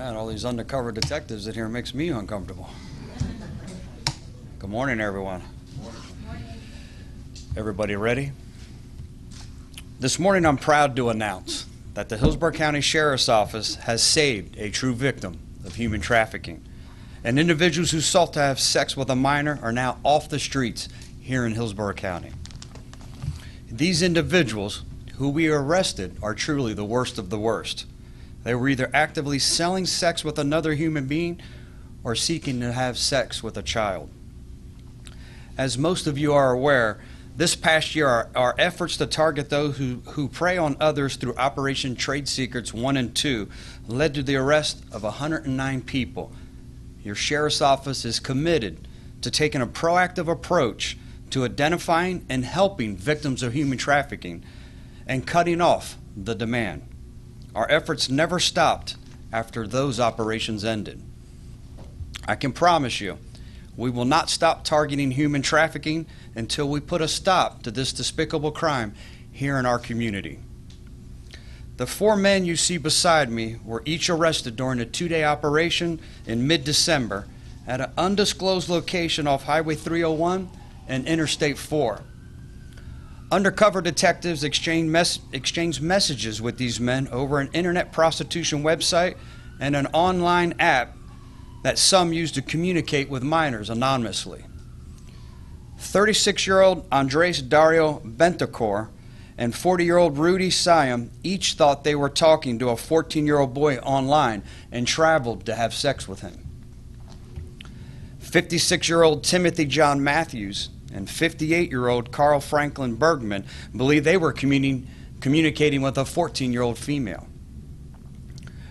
Man, all these undercover detectives in here makes me uncomfortable. Good morning, everyone. Everybody ready? This morning I'm proud to announce that the Hillsborough County Sheriff's Office has saved a true victim of human trafficking. And individuals who sought to have sex with a minor are now off the streets here in Hillsborough County. These individuals who we arrested are truly the worst of the worst. They were either actively selling sex with another human being or seeking to have sex with a child. As most of you are aware, this past year our efforts to target those who prey on others through Operation Trade Secrets 1 and 2 led to the arrest of 109 people. Your Sheriff's Office is committed to taking a proactive approach to identifying and helping victims of human trafficking and cutting off the demand. Our efforts never stopped after those operations ended. I can promise you, we will not stop targeting human trafficking until we put a stop to this despicable crime here in our community. The 4 men you see beside me were each arrested during a 2-day operation in mid-December at an undisclosed location off Highway 301 and Interstate 4. Undercover detectives exchanged messages with these men over an internet prostitution website and an online app that some use to communicate with minors anonymously. 36-year-old Andres Dario Bentacor and 40-year-old Rudy Siam each thought they were talking to a 14-year-old boy online and traveled to have sex with him. 56-year-old Timothy John Matthews and 58-year-old Carl Franklin Bergman believed they were communicating with a 14-year-old female.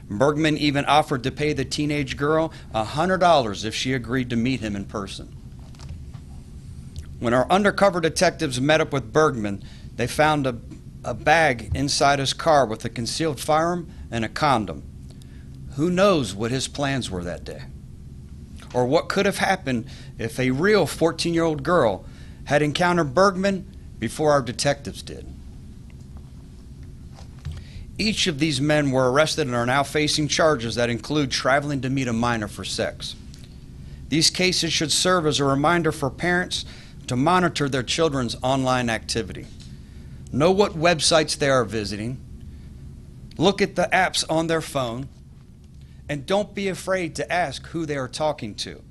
Bergman even offered to pay the teenage girl $100 if she agreed to meet him in person. When our undercover detectives met up with Bergman, they found a bag inside his car with a concealed firearm and a condom. Who knows what his plans were that day? Or what could have happened if a real 14-year-old girl had encountered Bergman before our detectives did. Each of these men were arrested and are now facing charges that include traveling to meet a minor for sex. These cases should serve as a reminder for parents to monitor their children's online activity. Know what websites they are visiting. Look at the apps on their phone. And don't be afraid to ask who they are talking to.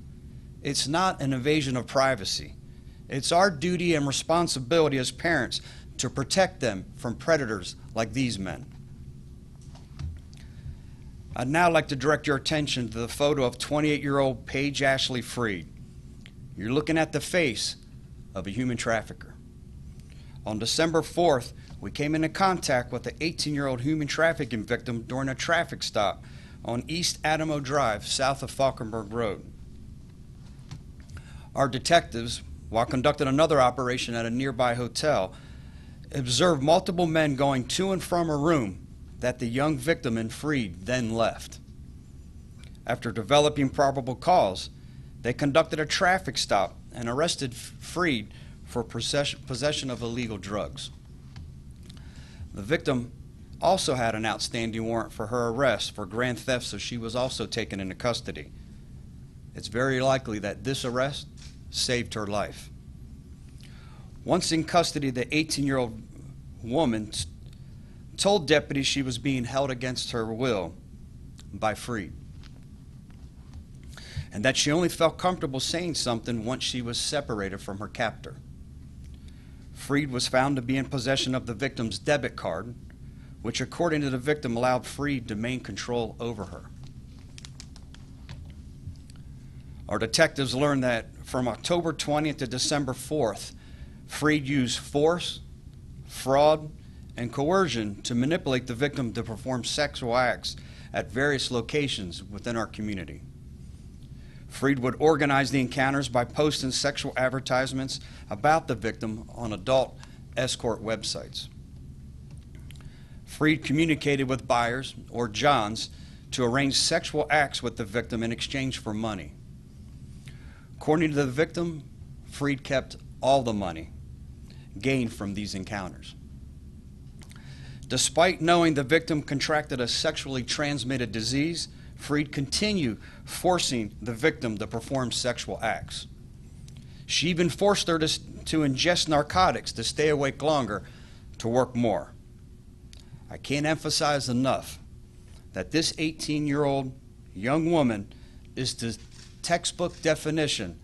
It's not an invasion of privacy. It's our duty and responsibility as parents to protect them from predators like these men. I'd now like to direct your attention to the photo of 28-year-old Paige Ashley Freed. You're looking at the face of a human trafficker. On December 4th, we came into contact with an 18-year-old human trafficking victim during a traffic stop on East Adamo Drive, south of Falkenberg Road. Our detectives, while conducting another operation at a nearby hotel, observed multiple men going to and from a room that the young victim and Freed then left. After developing probable cause, they conducted a traffic stop and arrested Freed for possession of illegal drugs. The victim also had an outstanding warrant for her arrest for grand theft, so she was also taken into custody. It's very likely that this arrest saved her life. Once in custody, the 18-year-old woman told deputies she was being held against her will by Freed, and that she only felt comfortable saying something once she was separated from her captor. Freed was found to be in possession of the victim's debit card, which according to the victim allowed Freed to maintain control over her. Our detectives learned that from October 20th to December 4th, Freed used force, fraud, and coercion to manipulate the victim to perform sexual acts at various locations within our community. Freed would organize the encounters by posting sexual advertisements about the victim on adult escort websites. Freed communicated with buyers, or Johns, to arrange sexual acts with the victim in exchange for money. According to the victim, Freed kept all the money gained from these encounters. Despite knowing the victim contracted a sexually transmitted disease, Freed continued forcing the victim to perform sexual acts. She even forced her to ingest narcotics to stay awake longer, to work more. I can't emphasize enough that this 18-year-old young woman is the textbook definition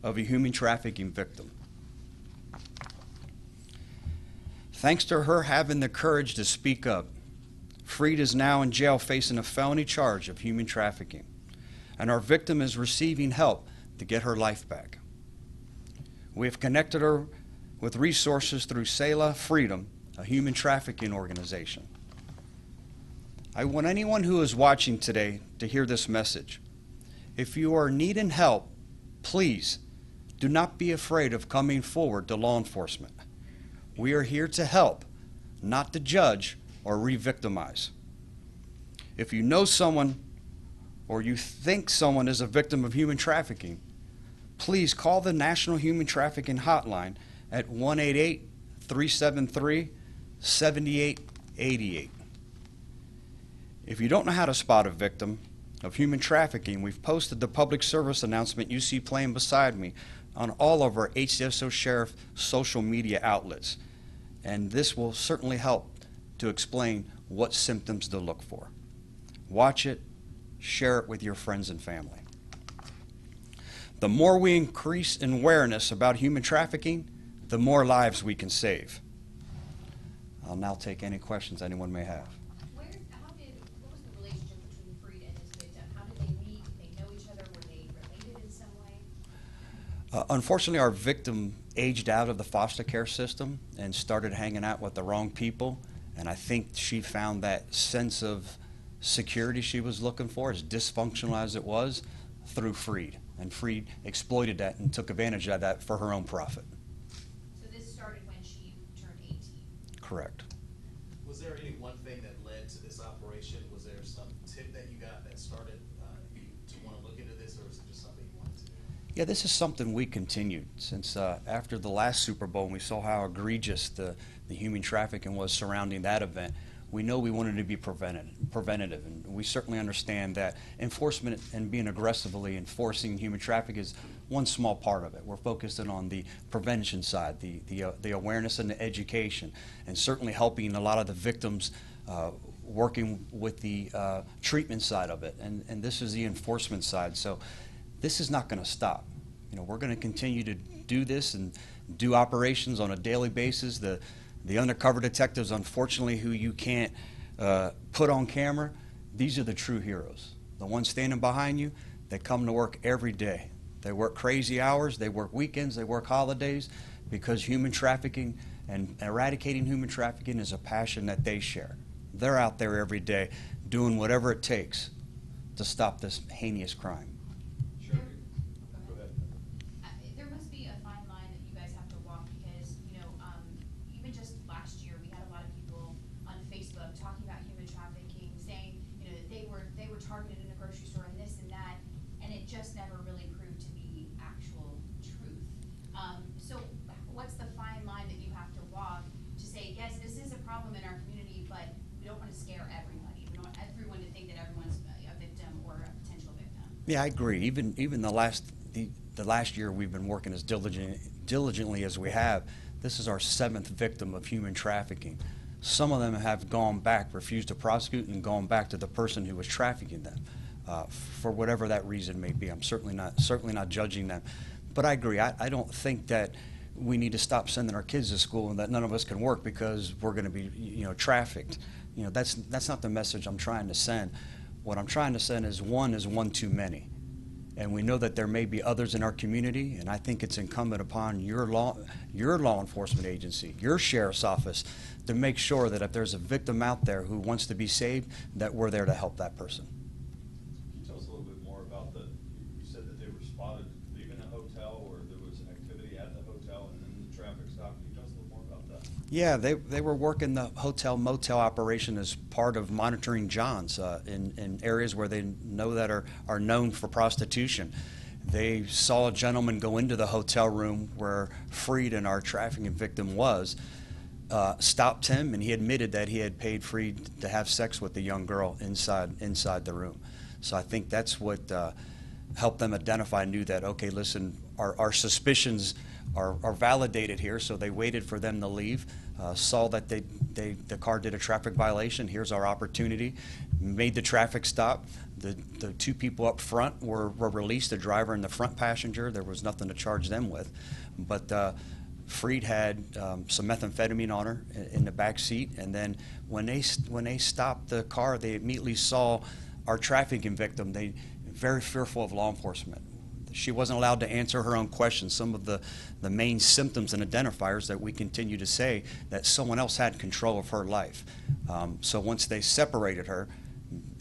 of a human trafficking victim. Thanks to her having the courage to speak up, Freed is now in jail facing a felony charge of human trafficking, and our victim is receiving help to get her life back. We have connected her with resources through Selah Freedom, a human trafficking organization. I want anyone who is watching today to hear this message. If you are needing help, please do not be afraid of coming forward to law enforcement. We are here to help, not to judge or re-victimize. If you know someone or you think someone is a victim of human trafficking, please call the National Human Trafficking Hotline at 1-888-373-7888. If you don't know how to spot a victim of human trafficking, we've posted the public service announcement you see playing beside me on all of our HCSO Sheriff social media outlets. And this will certainly help to explain what symptoms to look for. Watch it, share it with your friends and family. The more we increase in awareness about human trafficking, the more lives we can save. I'll now take any questions anyone may have. What was the relationship between Freed and his victim? How did they meet? Did they know each other? Were they related in some way? Unfortunately, our victim aged out of the foster care system and started hanging out with the wrong people. And I think she found that sense of security she was looking for, as dysfunctional as it was, through Freed. And Freed exploited that and took advantage of that for her own profit. So this started when she turned 18? Correct. Was there any one thing that led to this operation? Was there some tip that you got that started you to want to look into this, or is it just something you wanted to do? Yeah, this is something we continued since after the last Super Bowl, and we saw how egregious the human trafficking was surrounding that event. We know we wanted to be preventative, and we certainly understand that enforcement and being aggressively enforcing human trafficking is one small part of it. We're focusing on the prevention side, the awareness and the education, and certainly helping a lot of the victims working with the treatment side of it, and this is the enforcement side. So this is not going to stop. You know, we're going to continue to do this and do operations on a daily basis. The undercover detectives, unfortunately, who you can't put on camera, these are the true heroes. The ones standing behind you, they come to work every day. They work crazy hours, they work weekends, they work holidays, because human trafficking and eradicating human trafficking is a passion that they share. They're out there every day doing whatever it takes to stop this heinous crime. Sure. Go ahead. There must be a fine line that you guys have to walk, because, you know, even just last year, we had a lot of people on Facebook talking about human trafficking, saying, you know, that they were targeted in a grocery store and this and that, and it just never really proved to be actual truth. So what's the fine line that you have to walk to say, yes, this is a problem in our community, but we don't want to scare everybody. We don't want everyone to think that everyone's a victim or a potential victim. Yeah, I agree. Even the last year we've been working as diligently as we have. This is our 7th victim of human trafficking. Some of them have gone back, refused to prosecute, and gone back to the person who was trafficking them, for whatever that reason may be. I'm certainly not judging them, but I agree. I don't think that we need to stop sending our kids to school and that none of us can work because we're going to be, you know, trafficked. You know, that's not the message I'm trying to send. What I'm trying to send is one too many. And we know that there may be others in our community, and I think it's incumbent upon your law enforcement agency, your sheriff's office, to make sure that if there's a victim out there who wants to be saved, that we're there to help that person. Can you tell us a little bit more about you said that they were spotted leaving a hotel, or there was an activity at the hotel and then the traffic stop. Can you tell us a little more about that? Yeah, they were working the hotel-motel operation as part of monitoring Johns in areas where they know that are known for prostitution. They saw a gentleman go into the hotel room where Freed and our trafficking victim was, stopped him, and he admitted that he had paid Freed to have sex with the young girl inside the room. So I think that's what helped them identify, knew that, okay, listen, our suspicions are validated here, so they waited for them to leave, saw that the car did a traffic violation. Here's our opportunity. Made the traffic stop. The two people up front were released, the driver and the front passenger. There was nothing to charge them with. But Freed had some methamphetamine on her in the back seat, and then when they stopped the car, they immediately saw our trafficking victim. They very fearful of law enforcement. She wasn't allowed to answer her own questions. Some of the main symptoms and identifiers that we continue to say that someone else had control of her life. So once they separated her,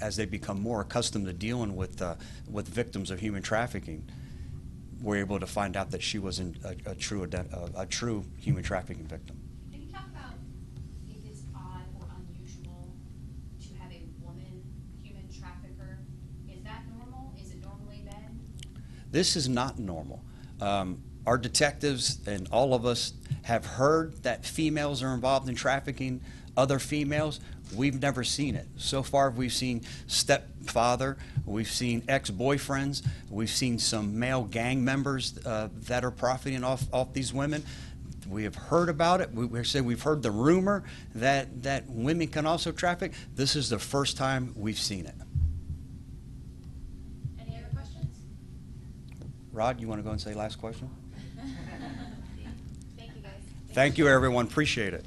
as they become more accustomed to dealing with victims of human trafficking, we're able to find out that she was a true human trafficking victim. Can you talk about if it's odd or unusual to have a woman human trafficker? Is that normal? Is it normally been? This is not normal. Our detectives and all of us have heard that females are involved in trafficking other females. We've never seen it. So far, we've seen stepfather, we've seen ex-boyfriends, we've seen some male gang members that are profiting off these women. We have heard about it. We've heard the rumor that women can also traffic. This is the first time we've seen it. Any other questions? Rod, you want to go and say last question? Thank you, guys. Thank you, everyone. Appreciate it.